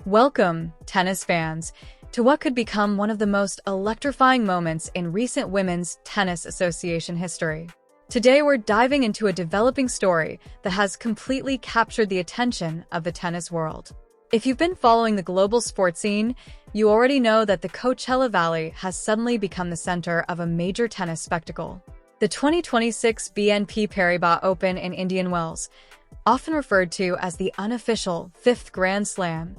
Welcome, tennis fans, to what could become one of the most electrifying moments in recent Women's Tennis Association history. Today we're diving into a developing story that has completely captured the attention of the tennis world. If you've been following the global sports scene, you already know that the Coachella Valley has suddenly become the center of a major tennis spectacle. The 2026 BNP Paribas Open in Indian Wells, often referred to as the unofficial fifth Grand Slam,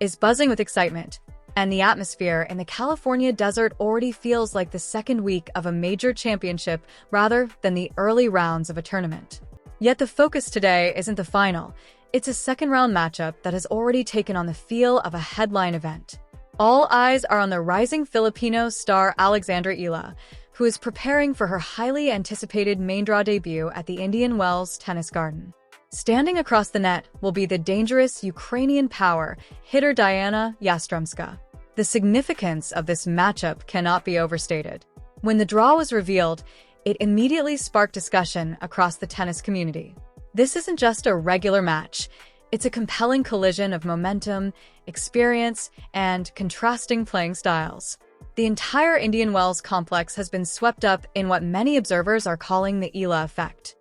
is buzzing with excitement, and the atmosphere in the California desert already feels like the second week of a major championship rather than the early rounds of a tournament. Yet the focus today isn't the final. It's a second-round matchup that has already taken on the feel of a headline event. All eyes are on the rising Filipino star Alexandra Eala, who is preparing for her highly anticipated main draw debut at the Indian Wells Tennis Garden. Standing across the net will be the dangerous Ukrainian power hitter Dayana Yastremska. The significance of this matchup cannot be overstated. When the draw was revealed, it immediately sparked discussion across the tennis community. This isn't just a regular match. It's a compelling collision of momentum, experience, and contrasting playing styles. The entire Indian Wells complex has been swept up in what many observers are calling the Eala effect.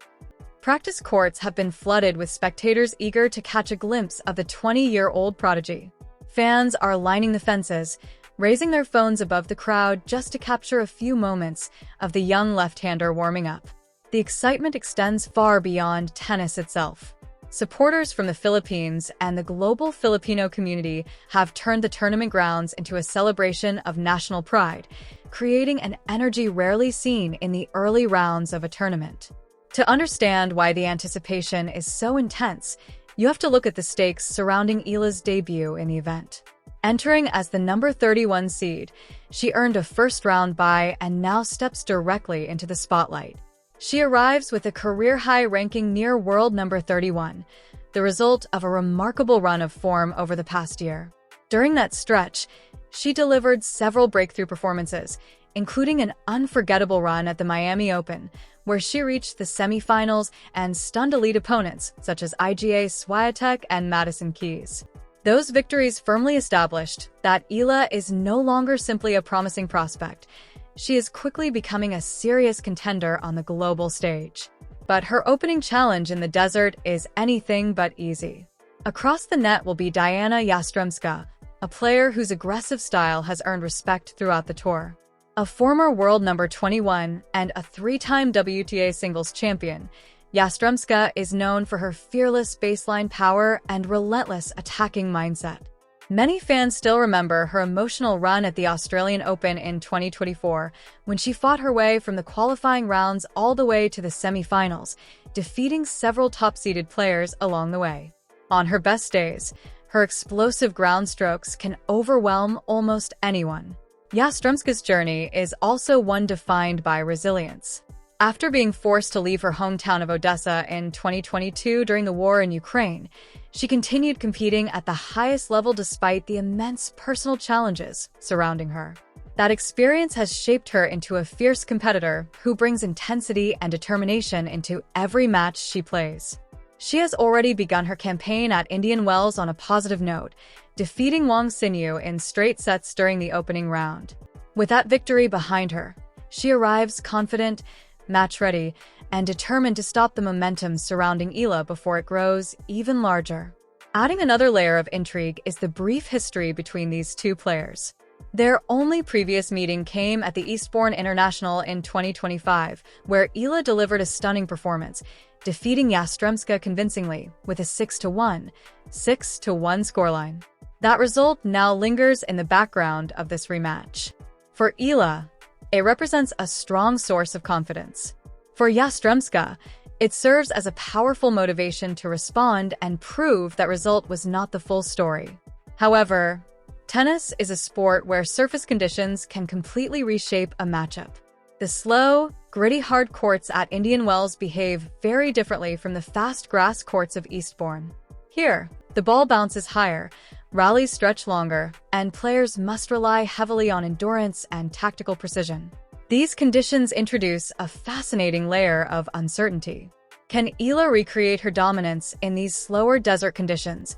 Practice courts have been flooded with spectators eager to catch a glimpse of the 20-year-old prodigy. Fans are lining the fences, raising their phones above the crowd just to capture a few moments of the young left-hander warming up. The excitement extends far beyond tennis itself. Supporters from the Philippines and the global Filipino community have turned the tournament grounds into a celebration of national pride, creating an energy rarely seen in the early rounds of a tournament. To understand why the anticipation is so intense, you have to look at the stakes surrounding Eala's debut in the event. Entering as the number 31 seed, she earned a first-round bye and now steps directly into the spotlight. She arrives with a career-high ranking near world number 31, the result of a remarkable run of form over the past year. During that stretch, she delivered several breakthrough performances, including an unforgettable run at the Miami Open, where she reached the semifinals and stunned elite opponents such as Iga Swiatek and Madison Keys. Those victories firmly established that Eala is no longer simply a promising prospect. She is quickly becoming a serious contender on the global stage. But her opening challenge in the desert is anything but easy. Across the net will be Dayana Yastremska, a player whose aggressive style has earned respect throughout the tour. A former world number 21 and a three-time WTA singles champion, Yastramska is known for her fearless baseline power and relentless attacking mindset. Many fans still remember her emotional run at the Australian Open in 2024, when she fought her way from the qualifying rounds all the way to the semifinals, defeating several top-seeded players along the way. On her best days, her explosive ground strokes can overwhelm almost anyone. Yastramska's journey is also one defined by resilience. After being forced to leave her hometown of Odessa in 2022 during the war in Ukraine, she continued competing at the highest level despite the immense personal challenges surrounding her. That experience has shaped her into a fierce competitor who brings intensity and determination into every match she plays. She has already begun her campaign at Indian Wells on a positive note, defeating Wang Xinyu in straight sets during the opening round. With that victory behind her, she arrives confident, match-ready, and determined to stop the momentum surrounding Eala before it grows even larger. Adding another layer of intrigue is the brief history between these two players. Their only previous meeting came at the Eastbourne International in 2025, where Eala delivered a stunning performance, defeating Yastramska convincingly with a 6-1 scoreline. That result now lingers in the background of this rematch. For Eala, it represents a strong source of confidence. For Yastramska, it serves as a powerful motivation to respond and prove that result was not the full story. However, tennis is a sport where surface conditions can completely reshape a matchup. The slow, gritty hard courts at Indian Wells behave very differently from the fast grass courts of Eastbourne. Here, the ball bounces higher, rallies stretch longer, and players must rely heavily on endurance and tactical precision. These conditions introduce a fascinating layer of uncertainty. Can Eala recreate her dominance in these slower desert conditions,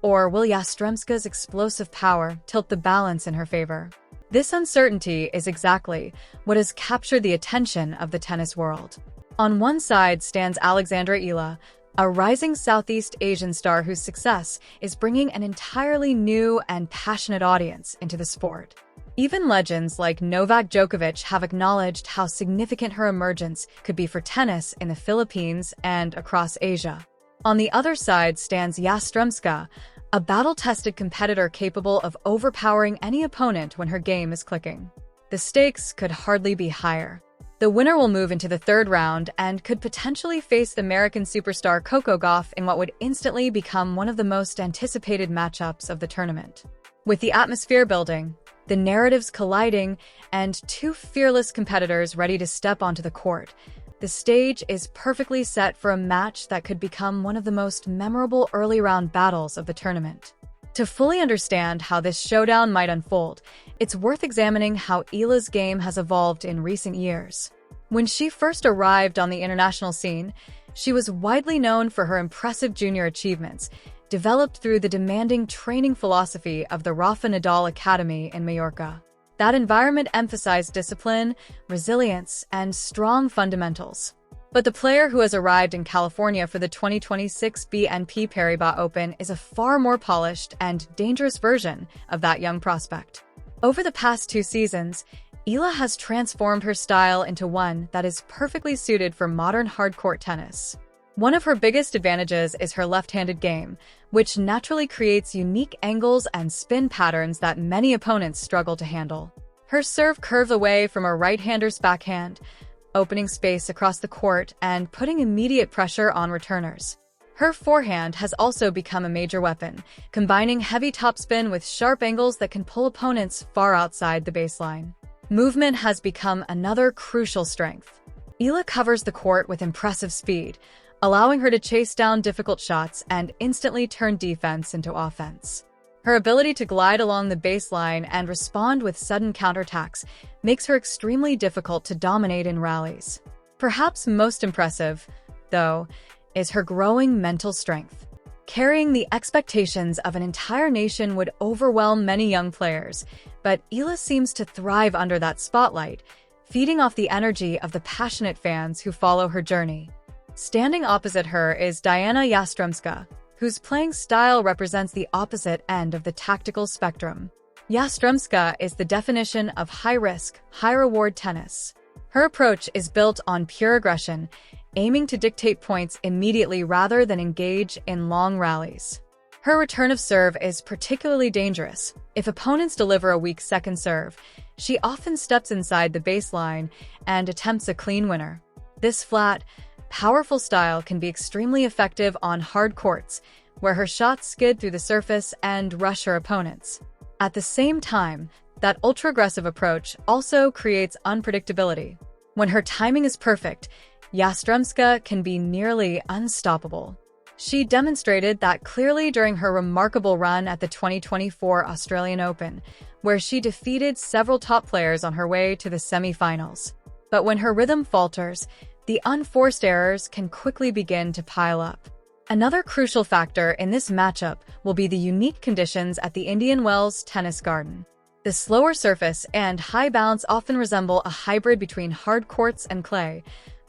Or will Yastremska's explosive power tilt the balance in her favor? This uncertainty is exactly what has captured the attention of the tennis world. On one side stands Alexandra Eala, a rising Southeast Asian star whose success is bringing an entirely new and passionate audience into the sport. Even legends like Novak Djokovic have acknowledged how significant her emergence could be for tennis in the Philippines and across Asia. On the other side stands Yastramska, a battle-tested competitor capable of overpowering any opponent when her game is clicking. The stakes could hardly be higher. The winner will move into the third round and could potentially face the American superstar Coco Gauff in what would instantly become one of the most anticipated matchups of the tournament. With the atmosphere building, the narratives colliding, and two fearless competitors ready to step onto the court, the stage is perfectly set for a match that could become one of the most memorable early-round battles of the tournament. To fully understand how this showdown might unfold, it's worth examining how Eala's game has evolved in recent years. When she first arrived on the international scene, she was widely known for her impressive junior achievements, developed through the demanding training philosophy of the Rafa Nadal Academy in Mallorca. That environment emphasized discipline, resilience, and strong fundamentals. But the player who has arrived in California for the 2026 BNP Paribas Open is a far more polished and dangerous version of that young prospect. Over the past 2 seasons, Eala has transformed her style into one that is perfectly suited for modern hard-court tennis. One of her biggest advantages is her left-handed game, which naturally creates unique angles and spin patterns that many opponents struggle to handle. Her serve curves away from a right-hander's backhand, opening space across the court and putting immediate pressure on returners. Her forehand has also become a major weapon, combining heavy topspin with sharp angles that can pull opponents far outside the baseline. Movement has become another crucial strength. Eala covers the court with impressive speed, allowing her to chase down difficult shots and instantly turn defense into offense. Her ability to glide along the baseline and respond with sudden counterattacks makes her extremely difficult to dominate in rallies. Perhaps most impressive, though, is her growing mental strength. Carrying the expectations of an entire nation would overwhelm many young players, but Eala seems to thrive under that spotlight, feeding off the energy of the passionate fans who follow her journey. Standing opposite her is Dayana Yastremska, whose playing style represents the opposite end of the tactical spectrum. Yastramska is the definition of high-risk, high-reward tennis. Her approach is built on pure aggression, aiming to dictate points immediately rather than engage in long rallies. Her return of serve is particularly dangerous. If opponents deliver a weak second serve, she often steps inside the baseline and attempts a clean winner. This flat, powerful style can be extremely effective on hard courts, where her shots skid through the surface and rush her opponents. At the same time, that ultra-aggressive approach also creates unpredictability. When her timing is perfect, Yastramska can be nearly unstoppable. She demonstrated that clearly during her remarkable run at the 2024 Australian Open, where she defeated several top players on her way to the semi-finals. But when her rhythm falters, the unforced errors can quickly begin to pile up. Another crucial factor in this matchup will be the unique conditions at the Indian Wells Tennis Garden. The slower surface and high bounce often resemble a hybrid between hard courts and clay.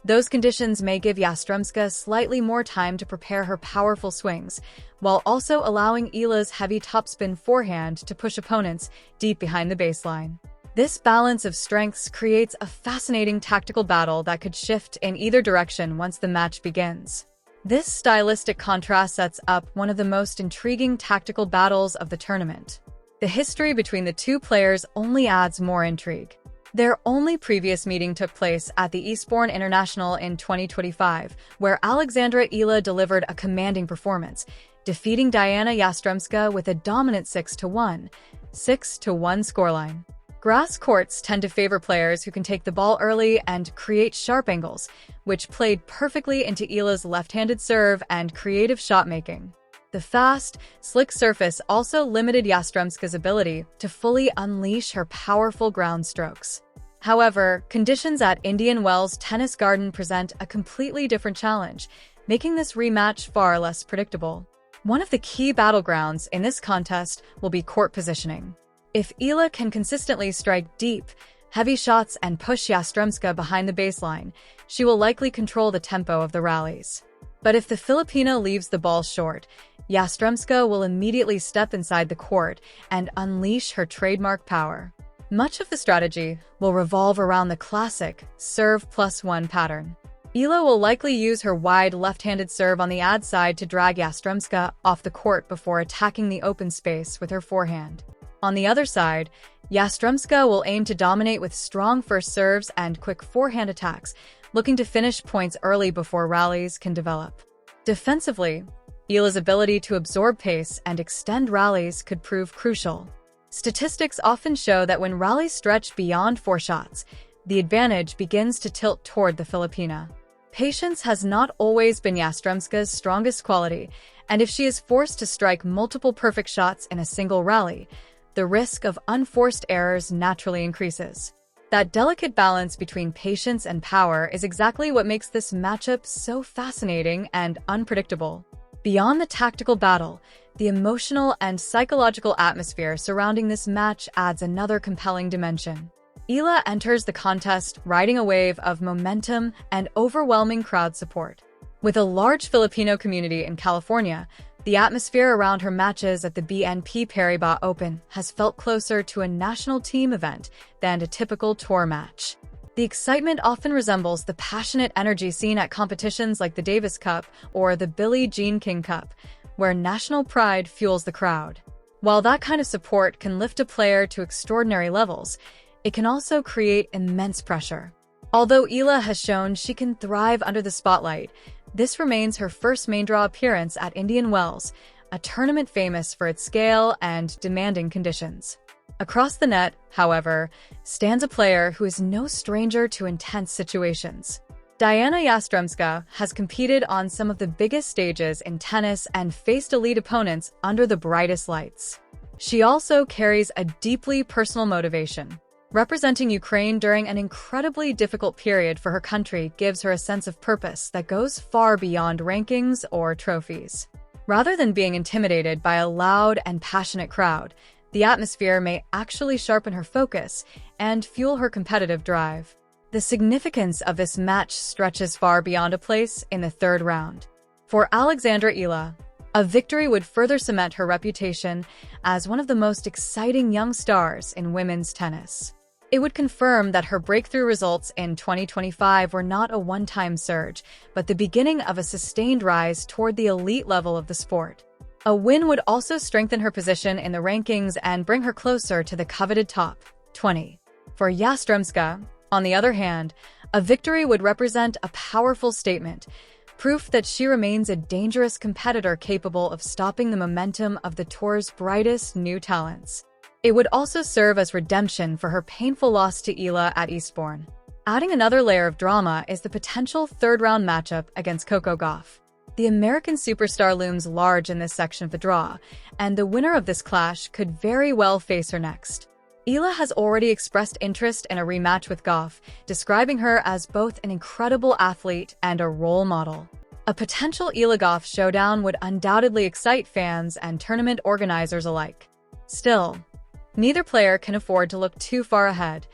Those conditions may give Yastramska slightly more time to prepare her powerful swings, while also allowing Eala's heavy topspin forehand to push opponents deep behind the baseline. This balance of strengths creates a fascinating tactical battle that could shift in either direction once the match begins. This stylistic contrast sets up one of the most intriguing tactical battles of the tournament. The history between the two players only adds more intrigue. Their only previous meeting took place at the Eastbourne International in 2025, where Alexandra Eala delivered a commanding performance, defeating Dayana Yastremska with a dominant 6-1 scoreline. Grass courts tend to favor players who can take the ball early and create sharp angles, which played perfectly into Eala's left-handed serve and creative shot-making. The fast, slick surface also limited Yastremska's ability to fully unleash her powerful ground strokes. However, conditions at Indian Wells Tennis Garden present a completely different challenge, making this rematch far less predictable. One of the key battlegrounds in this contest will be court positioning. If Eala can consistently strike deep, heavy shots and push Yastramska behind the baseline, she will likely control the tempo of the rallies. But if the Filipina leaves the ball short, Yastramska will immediately step inside the court and unleash her trademark power. Much of the strategy will revolve around the classic serve +1 pattern. Eala will likely use her wide left-handed serve on the ad side to drag Yastramska off the court before attacking the open space with her forehand. On the other side, Yastramska will aim to dominate with strong first serves and quick forehand attacks, looking to finish points early before rallies can develop. Defensively, Eala's ability to absorb pace and extend rallies could prove crucial. Statistics often show that when rallies stretch beyond 4 shots, the advantage begins to tilt toward the Filipina. Patience has not always been Yastramska's strongest quality, and if she is forced to strike multiple perfect shots in a single rally, the risk of unforced errors naturally increases. That delicate balance between patience and power is exactly what makes this matchup so fascinating and unpredictable. Beyond the tactical battle, the emotional and psychological atmosphere surrounding this match adds another compelling dimension. Eala enters the contest riding a wave of momentum and overwhelming crowd support. With a large Filipino community in California, the atmosphere around her matches at the BNP Paribas Open has felt closer to a national team event than a typical tour match. The excitement often resembles the passionate energy seen at competitions like the Davis Cup or the Billie Jean King Cup, where national pride fuels the crowd. While that kind of support can lift a player to extraordinary levels, it can also create immense pressure. Although Eala has shown she can thrive under the spotlight, this remains her first main draw appearance at Indian Wells, a tournament famous for its scale and demanding conditions. Across the net, however, stands a player who is no stranger to intense situations. Dayana Yastremska has competed on some of the biggest stages in tennis and faced elite opponents under the brightest lights. She also carries a deeply personal motivation. Representing Ukraine during an incredibly difficult period for her country gives her a sense of purpose that goes far beyond rankings or trophies. Rather than being intimidated by a loud and passionate crowd, the atmosphere may actually sharpen her focus and fuel her competitive drive. The significance of this match stretches far beyond a place in the third round. For Alexandra Eala, a victory would further cement her reputation as one of the most exciting young stars in women's tennis. It would confirm that her breakthrough results in 2025 were not a one-time surge, but the beginning of a sustained rise toward the elite level of the sport. A win would also strengthen her position in the rankings and bring her closer to the coveted top 20. For Yastramska, on the other hand, a victory would represent a powerful statement, proof that she remains a dangerous competitor capable of stopping the momentum of the tour's brightest new talents. It would also serve as redemption for her painful loss to Eala at Eastbourne. Adding another layer of drama is the potential third-round matchup against Coco Gauff. The American superstar looms large in this section of the draw, and the winner of this clash could very well face her next. Eala has already expressed interest in a rematch with Gauff, describing her as both an incredible athlete and a role model. A potential Eala-Gauff showdown would undoubtedly excite fans and tournament organizers alike. Still, neither player can afford to look too far ahead.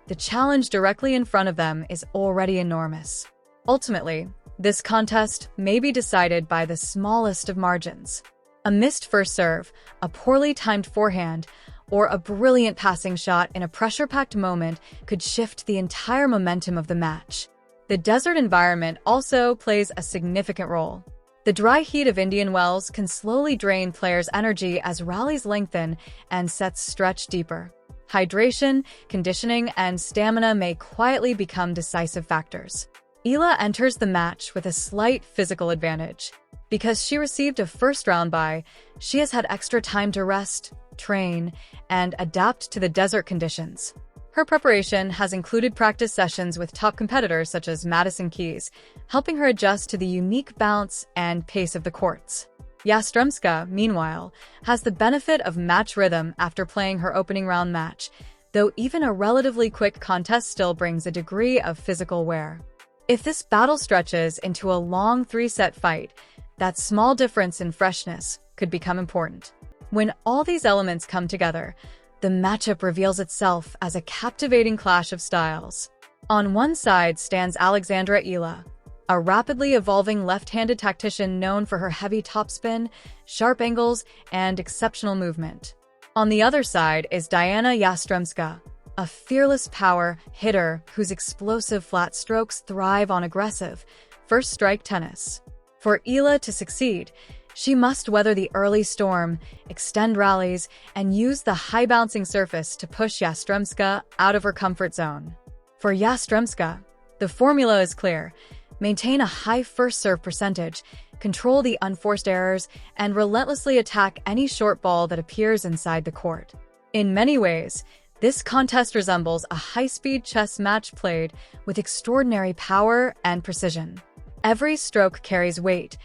The challenge directly in front of them is already enormous. Ultimately, this contest may be decided by the smallest of margins. A missed first serve, a poorly timed forehand, or a brilliant passing shot in a pressure-packed moment could shift the entire momentum of the match. The desert environment also plays a significant role. The dry heat of Indian Wells can slowly drain players' energy as rallies lengthen and sets stretch deeper. Hydration, conditioning, and stamina may quietly become decisive factors. Eala enters the match with a slight physical advantage. Because she received a first-round bye, she has had extra time to rest, train, and adapt to the desert conditions. Her preparation has included practice sessions with top competitors such as Madison Keys, helping her adjust to the unique bounce and pace of the courts. Yastramska, meanwhile, has the benefit of match rhythm after playing her opening round match, though even a relatively quick contest still brings a degree of physical wear. If this battle stretches into a long 3-set fight, that small difference in freshness could become important. When all these elements come together, the matchup reveals itself as a captivating clash of styles. On one side stands Alexandra Eala, a rapidly evolving left-handed tactician known for her heavy topspin, sharp angles, and exceptional movement. On the other side is Dayana Yastremska, a fearless power hitter whose explosive flat strokes thrive on aggressive, first-strike tennis. For Eala to succeed, she must weather the early storm, extend rallies, and use the high-bouncing surface to push Yastramska out of her comfort zone. For Yastramska, the formula is clear: maintain a high first serve percentage, control the unforced errors, and relentlessly attack any short ball that appears inside the court. In many ways, this contest resembles a high-speed chess match played with extraordinary power and precision. Every stroke carries weight,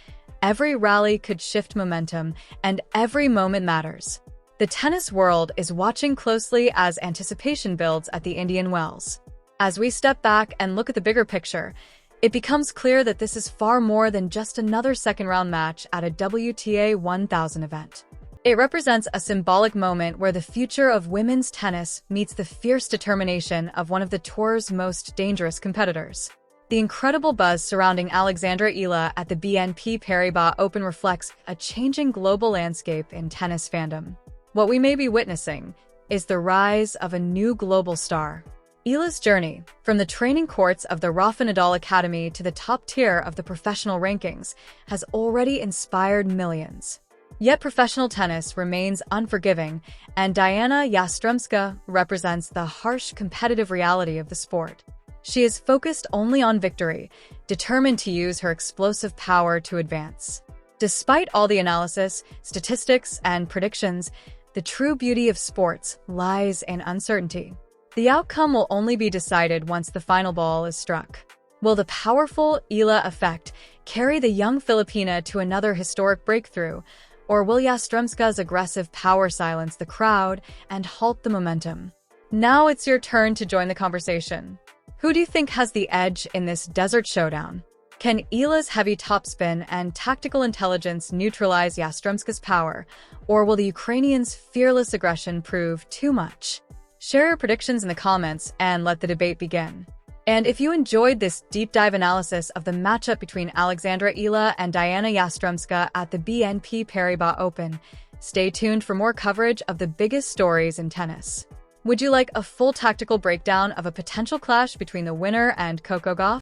every rally could shift momentum, and every moment matters. The tennis world is watching closely as anticipation builds at the Indian Wells. As we step back and look at the bigger picture, it becomes clear that this is far more than just another second-round match at a WTA 1000 event. It represents a symbolic moment where the future of women's tennis meets the fierce determination of one of the tour's most dangerous competitors. The incredible buzz surrounding Alexandra Eala at the BNP Paribas Open reflects a changing global landscape in tennis fandom. What we may be witnessing is the rise of a new global star. Eala's journey, from the training courts of the Rafa Nadal Academy to the top tier of the professional rankings, has already inspired millions. Yet professional tennis remains unforgiving, and Dayana Yastremska represents the harsh competitive reality of the sport. She is focused only on victory, determined to use her explosive power to advance. Despite all the analysis, statistics, and predictions, the true beauty of sports lies in uncertainty. The outcome will only be decided once the final ball is struck. Will the powerful Eala effect carry the young Filipina to another historic breakthrough, or will Yastramska's aggressive power silence the crowd and halt the momentum? Now it's your turn to join the conversation. Who do you think has the edge in this desert showdown? Can Eala's heavy topspin and tactical intelligence neutralize Yastramska's power, or will the Ukrainian's fearless aggression prove too much? Share your predictions in the comments and let the debate begin. And if you enjoyed this deep dive analysis of the matchup between Alexandra Eala and Dayana Yastremska at the BNP Paribas Open, stay tuned for more coverage of the biggest stories in tennis. Would you like a full tactical breakdown of a potential clash between the winner and Coco Gauff?